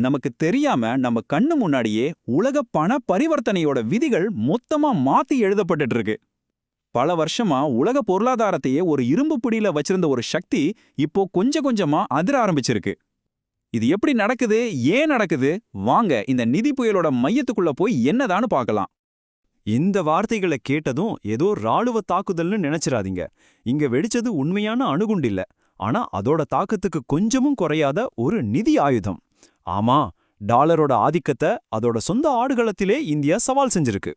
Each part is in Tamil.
நமக்கு தெரியாம நம்ம கண்ணு முன்னாடியே உலக பண பரிவர்த்தனையோட விதிகள் மொத்தமா மாத்தி எழுதப்பட்டுட்டு இருக்கு. பல வருஷமா உலக பொருளாதாரத்தையே ஒரு இரும்பு பிடியில வச்சிருந்த ஒரு சக்தி இப்போ கொஞ்சம் கொஞ்சமா அதிர ஆரம்பிச்சிருக்கு. இது எப்படி நடக்குது, ஏன் நடக்குது? வாங்க இந்த நிதி புயலோட மையத்துக்குள்ள போய் என்னதான்னு பார்க்கலாம். இந்த வார்த்தைகளை கேட்டதும் ஏதோ ராணுவ தாக்குதல்னு நினைச்சிராதீங்க. இங்க வெடிச்சது உண்மையான அணுகுண்டு இல்ல, ஆனா அதோட தாக்கத்துக்கு கொஞ்சமும் குறையாத ஒரு நிதி ஆயுதம். ஆமா, டாலரோட ஆதிக்கத்தை அதோட சொந்த ஆடுகளத்திலே இந்தியா சவால் செஞ்சிருக்கு.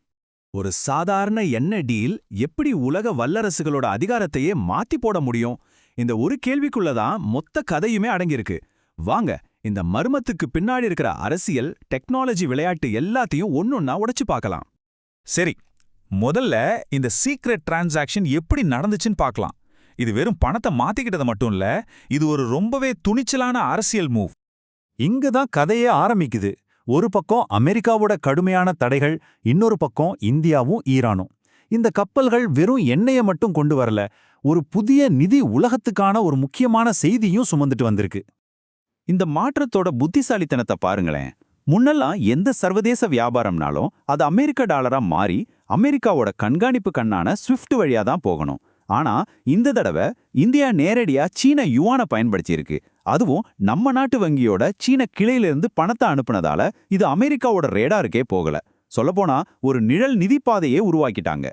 ஒரு சாதாரண எண்ணெய் டீல் எப்படி உலக வல்லரசுகளோட அதிகாரத்தையே மாத்தி போட முடியும்? இந்த ஒரு கேள்விக்குள்ளதான் மொத்த கதையுமே அடங்கியிருக்கு. வாங்க இந்த மர்மத்துக்கு பின்னாடி இருக்கிற அரசியல், டெக்னாலஜி, விளையாட்டு எல்லாத்தையும் ஒன்னொன்னா உடைச்சு பார்க்கலாம். சரி, முதல்ல இந்த சீக்ரெட் டிரான்சாக்ஷன் எப்படி நடந்துச்சுன்னு பார்க்கலாம். இது வெறும் பணத்தை மாத்திக்கிட்டது மட்டும் இல்ல, இது ஒரு ரொம்பவே துணிச்சலான அரசியல் மூவ். இங்க தான் கதையே ஆரம்பிக்குது. ஒரு பக்கம் அமெரிக்காவோட கடுமையான தடைகள், இன்னொரு பக்கம் இந்தியாவும் ஈரானும். இந்த கப்பல்கள் வெறும் எண்ணெயை மட்டும் கொண்டு வரல, ஒரு புதிய நிதி உலகத்துக்கான ஒரு முக்கியமான செய்தியும் சுமந்துட்டு வந்திருக்கு. இந்த மாற்றத்தோட புத்திசாலித்தனத்தை பாருங்களேன். முன்னெல்லாம் எந்த சர்வதேச வியாபாரம்னாலும் அது அமெரிக்க டாலரா மாறி அமெரிக்காவோட கண்காணிப்பு கண்ணான ஸ்விஃப்ட் வழியா தான் போகணும். ஆனா இந்த தடவை இந்தியா நேரடியா சீன யுவானை பயன்படுத்தியிருக்கு. அதுவும் நம்ம நாட்டு வங்கியோட சீன கிளையிலிருந்து பணத்தை அனுப்புனதால இது அமெரிக்காவோட ரேடாருக்கே போகல. சொல்லப்போனா ஒரு நிழல் நிதிப்பாதையே உருவாக்கிட்டாங்க.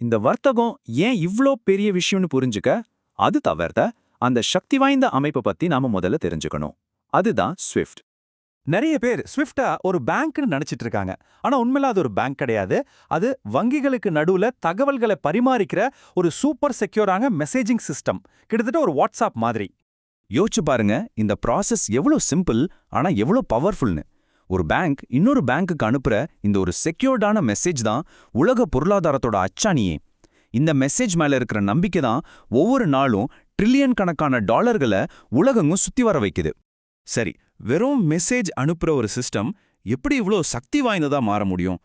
இந்த வர்த்தகம் ஏன் இவ்ளோ பெரிய விஷயம்னு புரிஞ்சுக்க, அது தவிர்த்த அந்த சக்தி வாய்ந்த அமைப்பை பத்தி நாம முதல்ல தெரிஞ்சுக்கணும். அதுதான் ஸ்விஃப்ட். நிறைய பேர் ஸ்விஃப்டா ஒரு பேங்க்னு நினைச்சிட்டு இருக்காங்க. ஆனா உண்மையில அது ஒரு பேங்க் கிடையாது. அது வங்கிகளுக்கு நடுவுல தகவல்களை பரிமாறிக்கிற ஒரு சூப்பர் செக்யூரான மெசேஜிங் சிஸ்டம். கிட்டத்தட்ட ஒரு வாட்ஸ்அப் மாதிரி. யோசிச்சு பாருங்க, இந்த ப்ராசஸ் எவ்வளோ சிம்பிள் ஆனா எவ்வளோ பவர்ஃபுல்னு. ஒரு பேங்க் இன்னொரு பேங்க்குக்கு அனுப்புற இந்த ஒரு செக்யூர்டான மெசேஜ் தான் உலக பொருளாதாரத்தோட அச்சாணியே. இந்த மெசேஜ் மேல இருக்கிற நம்பிக்கை தான் ஒவ்வொரு நாளும் ட்ரில்லியன் கணக்கான டாலர்களை உலகங்கும் சுத்தி வர வைக்குது. சரி, வெறும் மெசேஜ் அனுப்புற ஒரு சிஸ்டம் எப்படி இவ்வளோ சக்தி வாய்ந்ததா மாற முடியும்?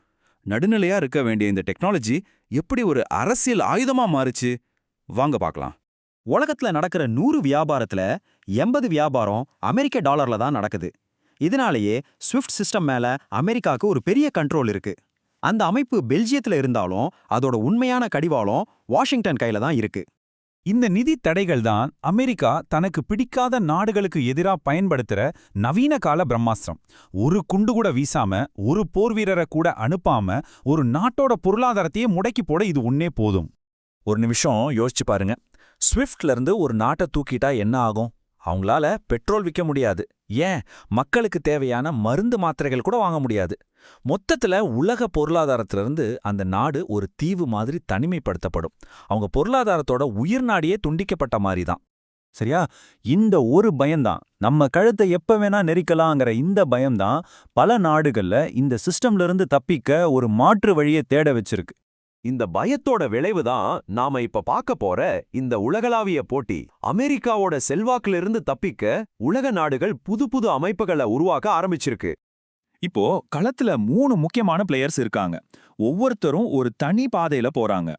நடுநிலையா இருக்க வேண்டிய இந்த டெக்னாலஜி எப்படி ஒரு அரசியல் ஆயுதமா மாறுச்சு? வாங்க பார்க்கலாம். உலகத்துல நடக்கிற 100 வியாபாரத்துல 80 வியாபாரம் அமெரிக்க டாலர்ல தான் நடக்குது. இதனாலேயே ஸ்விஃப்ட் சிஸ்டம் மேல அமெரிக்காவுக்கு ஒரு பெரிய கண்ட்ரோல் இருக்கு. அந்த அமைப்பு பெல்ஜியத்துல இருந்தாலும் அதோட உண்மையான கடிவாளம் வாஷிங்டன் கையில தான் இருக்கு. இந்த நிதி தடைகள் தான் அமெரிக்கா தனக்கு பிடிக்காத நாடுகளுக்கு எதிரா பயன்படுத்துற நவீன கால பிரம்மாஸ்திரம். ஒரு குண்டு கூட வீசாம, ஒரு போர் வீரரை கூட அனுப்பாம ஒரு நாட்டோட பொருளாதாரத்தையே முடக்கி போட இது ஒன்னே போதும். ஒரு நிமிஷம் யோசிச்சு பாருங்க. ஸ்விஃப்ட்ல இருந்து ஒரு நாட்டை தூக்கிட்டா என்ன ஆகும்? அவங்களால பெட்ரோல் விற்க முடியாது, ஏன் மக்களுக்கு தேவையான மருந்து மாத்திரைகள் கூட வாங்க முடியாது. மொத்தத்துல உலக பொருளாதாரத்திலிருந்து அந்த நாடு ஒரு தீவு மாதிரி தனிமைப்படுத்தப்படும். அவங்க பொருளாதாரத்தோட உயிர் நாடியே துண்டிக்கப்பட்ட மாதிரி தான். சரியா? இந்த ஒரு பயம்தான், நம்ம கழுத்தை எப்ப வேணா நெரிக்கலாங்கிற இந்த பயம்தான் பல நாடுகள்ல இந்த சிஸ்டம்ல இருந்து தப்பிக்க ஒரு மாற்று வழியை தேட வச்சிருக்கு. இந்த பயத்தோட விளைவுதான் நாம இப்ப பார்க்க போற இந்த உலகளாவிய போட்டி. அமெரிக்காவோட செல்வாக்கிலிருந்து தப்பிக்க உலக நாடுகள் புது புது அமைப்புகளை உருவாக்க ஆரம்பிச்சிருக்கு. இப்போ களத்துல 3 முக்கியமான பிளேயர்ஸ் இருக்காங்க. ஒவ்வொருத்தரும் ஒரு தனி பாதையில போறாங்க.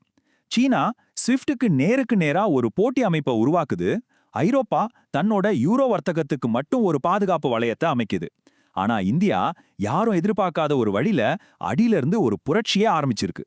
சீனா ஸ்விஃப்ட்டுக்கு நேருக்கு நேரா ஒரு போட்டி அமைப்பை உருவாக்குது. ஐரோப்பா தன்னோட யூரோ வர்த்தகத்துக்கு மட்டும் ஒரு பாதுகாப்பு வளையத்தை அமைக்குது. ஆனா இந்தியா யாரும் எதிர்பார்க்காத ஒரு வழியில அடியிலிருந்து ஒரு புரட்சியே ஆரம்பிச்சிருக்கு.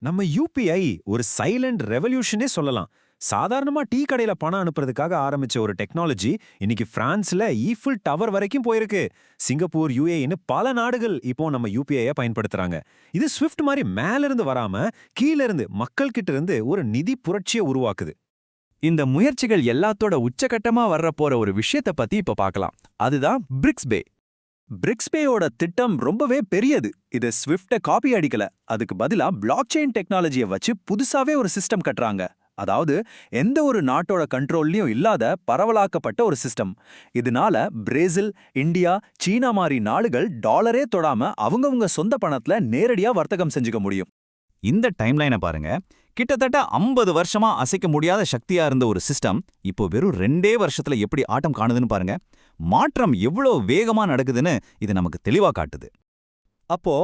நம்ம யூபிஐ ஒரு சைலண்ட் ரெவல்யூஷனே சொல்லலாம். சாதாரணமா டீ கடையில பணம் அனுப்புறதுக்காக ஆரம்பிச்ச ஒரு டெக்னாலஜி இன்னைக்கு பிரான்ஸ்ல ஈஃபில் டவர் வரைக்கும் போயிருக்கு. சிங்கப்பூர், யுஏஇன்னு பல நாடுகள் இப்போ நம்ம யூபிஐ பயன்படுத்துறாங்க. இது ஸ்விஃப்ட் மாதிரி மேல இருந்து வராம கீழ இருந்து மக்கள் கிட்ட இருந்து ஒரு நிதி புரட்சியை உருவாக்குது. இந்த முயற்சிகள் எல்லாத்தோட உச்சகட்டமா வர்ற போற ஒரு விஷயத்தை பத்தி இப்ப பார்க்கலாம். அதுதான் பிரிக்ஸ் பே. பிரிக்ஸ் பேயோட திட்டம் ரொம்பவே பெரியது. இது ஸ்விஃப்ட்டை காப்பி அடிக்கல, அதுக்கு பதிலா பிளாக் செயின் டெக்னாலஜியை வச்சு புதுசாவே ஒரு சிஸ்டம் கட்டுறாங்க. அதாவது எந்த ஒரு நாட்டோட கண்ட்ரோல்லையும் இல்லாத பரவலாக்கப்பட்ட ஒரு சிஸ்டம். இதனால பிரேசில், இந்தியா, சீனா மாதிரி நாடுகள் டாலரே தொடாம அவங்கவங்க சொந்த பணத்துல நேரடியா வர்த்தகம் செஞ்சுக்க முடியும். இந்த டைம்லைனை பாருங்க. கிட்டத்தட்ட 50 வருஷமா அசைக்க முடியாத சக்தியா இருந்த ஒரு சிஸ்டம் இப்போ வெறும் 2 வருஷத்துல எப்படி ஆட்டம் காணுதுன்னு பாருங்க. மாற்றம் எவ்வளோ வேகமா நடக்குதுன்னு இது நமக்கு தெளிவா காட்டுது. அப்போ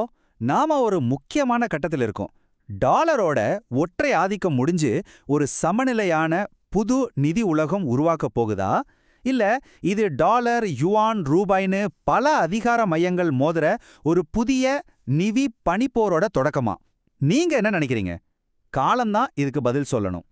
நாம ஒரு முக்கியமான கட்டத்தில் இருக்கோம். டாலரோட ஒற்றை ஆதிக்கம் முடிஞ்சு ஒரு சமநிலையான புது நிதி உலகம் உருவாக்க போகுதா, இல்ல இது டாலர், யுவான், ரூபாய்னு பல அதிகார மையங்கள் மோதுற ஒரு புதிய நிவி பனிப்போரோட தொடக்கமா? நீங்க என்ன நினைக்கிறீங்க? காலம்தான் இதுக்கு பதில் சொல்லணும்.